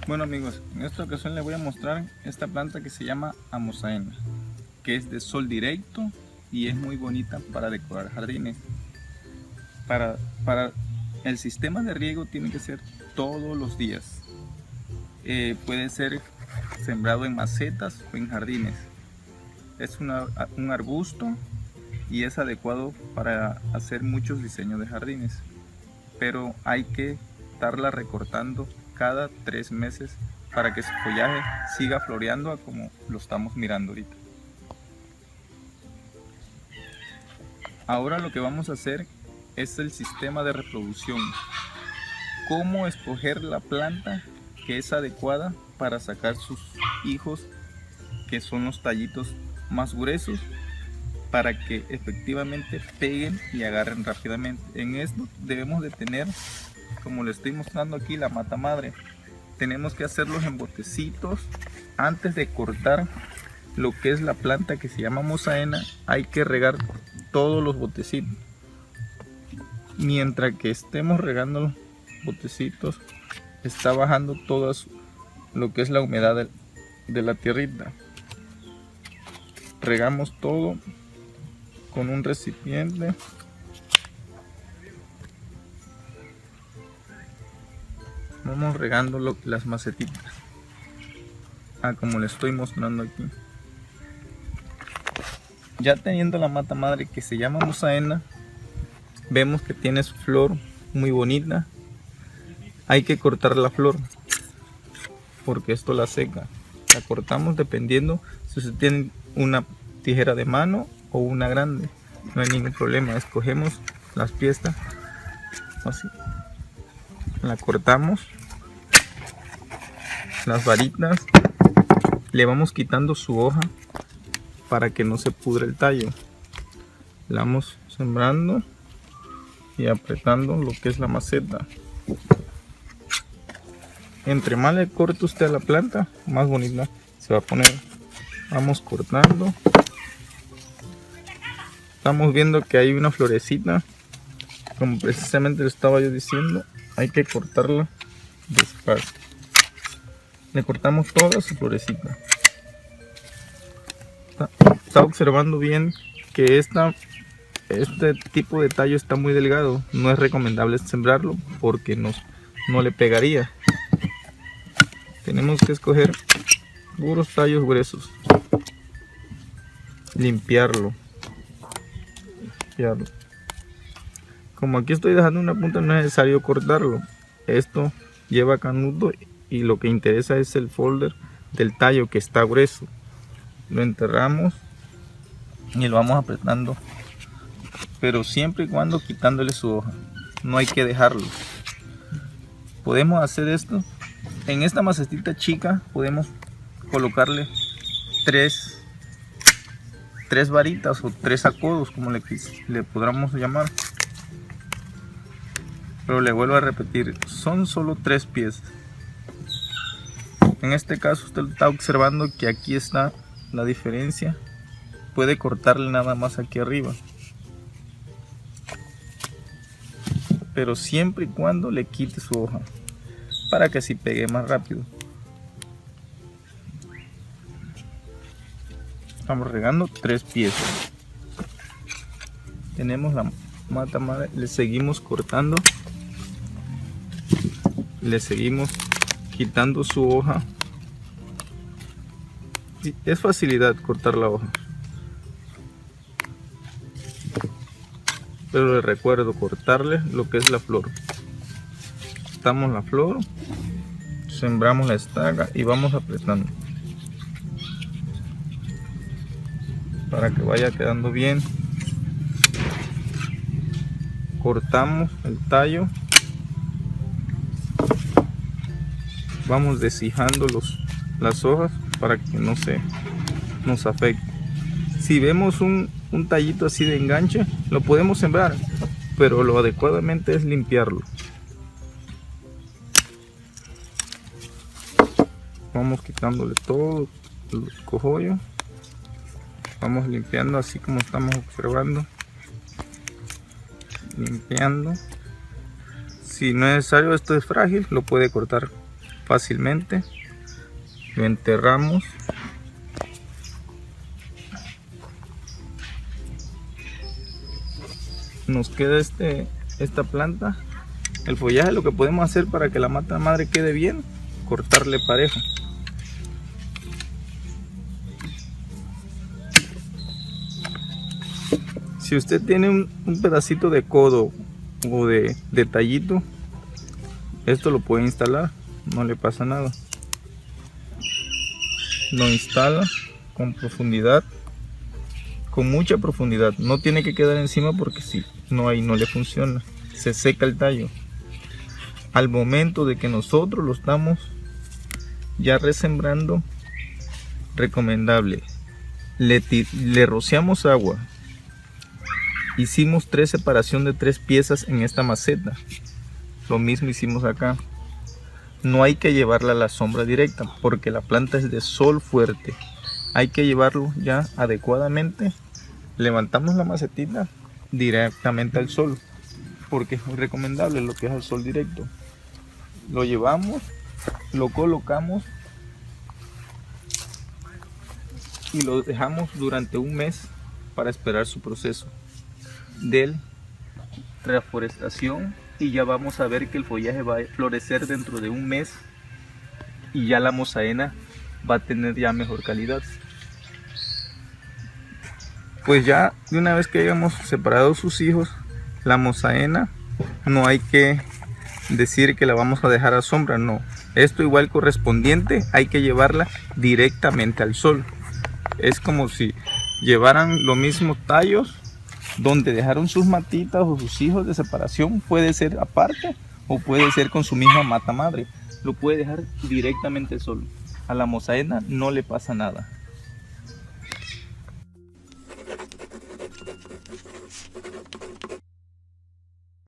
Bueno amigos, en esta ocasión les voy a mostrar esta planta que se llama Amosaena, que es de sol directo y es muy bonita para decorar jardines. Para el sistema de riego tiene que ser todos los días. Puede ser sembrado en macetas o en jardines. Es un arbusto y es adecuado para hacer muchos diseños de jardines, pero hay que estarla recortando cada 3 meses para que su follaje siga floreando como lo estamos mirando ahorita. Ahora lo que vamos a hacer es el sistema de reproducción. Cómo escoger la planta que es adecuada para sacar sus hijos, que son los tallitos más gruesos, para que efectivamente peguen y agarren rápidamente. En esto debemos de tener, como le estoy mostrando aquí, la mata madre. Tenemos que hacerlos en botecitos. Antes de cortar lo que es la planta que se llama Amosaena, hay que regar todos los botecitos. Mientras que estemos regando los botecitos, está bajando todo lo que es la humedad de la tierrita. Regamos todo con un recipiente. Vamos regando las macetitas, como les estoy mostrando aquí. Ya teniendo la mata madre que se llama Amosaena, vemos que tiene su flor muy bonita. Hay que cortar la flor porque esto la seca. La cortamos dependiendo si usted tiene una tijera de mano o una grande. No hay ningún problema. Escogemos las piezas así. La cortamos, las varitas, le vamos quitando su hoja para que no se pudre el tallo. La vamos sembrando y apretando lo que es la maceta. Entre más le corte usted a la planta, más bonita se va a poner. Vamos cortando. Estamos viendo que hay una florecita, como precisamente le estaba yo diciendo. Hay que cortarla despacio. Le cortamos toda su florecita. Está observando bien que este tipo de tallo está muy delgado. No es recomendable sembrarlo porque no le pegaría. Tenemos que escoger puros tallos gruesos. Limpiarlo. Como aquí estoy dejando una punta, no es necesario cortarlo. Esto lleva canuto y lo que interesa es el folder del tallo que está grueso. Lo enterramos y lo vamos apretando, pero siempre y cuando quitándole su hoja. No hay que dejarlo. Podemos hacer esto en esta macetita chica. Podemos colocarle tres varitas o 3 acodos, como le podamos llamar. Pero le vuelvo a repetir, son solo 3 piezas. En este caso usted está observando que aquí está la diferencia. Puede cortarle nada más aquí arriba, pero siempre y cuando le quite su hoja para que así pegue más rápido. Estamos regando 3 piezas. Tenemos la mata madre, le seguimos cortando, le seguimos quitando su hoja. Es facilidad cortar la hoja, pero les recuerdo cortarle lo que es la flor. Quitamos la flor, sembramos la estaca y vamos apretando para que vaya quedando bien. Cortamos el tallo, vamos deshijando las hojas para que no se nos afecte. Si vemos un tallito así de enganche, lo podemos sembrar, pero lo adecuadamente es limpiarlo. Vamos quitándole todo los cogollos, vamos limpiando así como estamos observando, limpiando. Si no es necesario, esto es frágil, lo puede cortar fácilmente. Lo enterramos. Nos queda esta planta. El follaje, lo que podemos hacer para que la mata madre quede bien, cortarle parejo. Si usted tiene un pedacito de codo o de tallito, esto lo puede instalar, no le pasa nada. Lo instala con profundidad, con mucha profundidad. No tiene que quedar encima porque si no, ahí no le funciona, se seca el tallo. Al momento de que nosotros lo estamos ya resembrando, recomendable, le rociamos agua. Hicimos separación de 3 piezas en esta maceta. Lo mismo hicimos acá. No hay que llevarla a la sombra directa porque la planta es de sol fuerte. Hay que llevarlo ya adecuadamente. Levantamos la macetita directamente al sol porque es muy recomendable lo que es al sol directo. Lo llevamos, lo colocamos y lo dejamos durante un mes para esperar su proceso de reforestación, y ya vamos a ver que el follaje va a florecer dentro de un mes y ya la mosaena va a tener ya mejor calidad. Pues ya de una vez que hayamos separado sus hijos, la mosaena no hay que decir que la vamos a dejar a sombra, no. Esto igual correspondiente hay que llevarla directamente al sol. Es como si llevaran los mismos tallos donde dejaron sus matitas o sus hijos de separación. Puede ser aparte o puede ser con su misma mata madre. Lo puede dejar directamente al sol. A la mosaena no le pasa nada.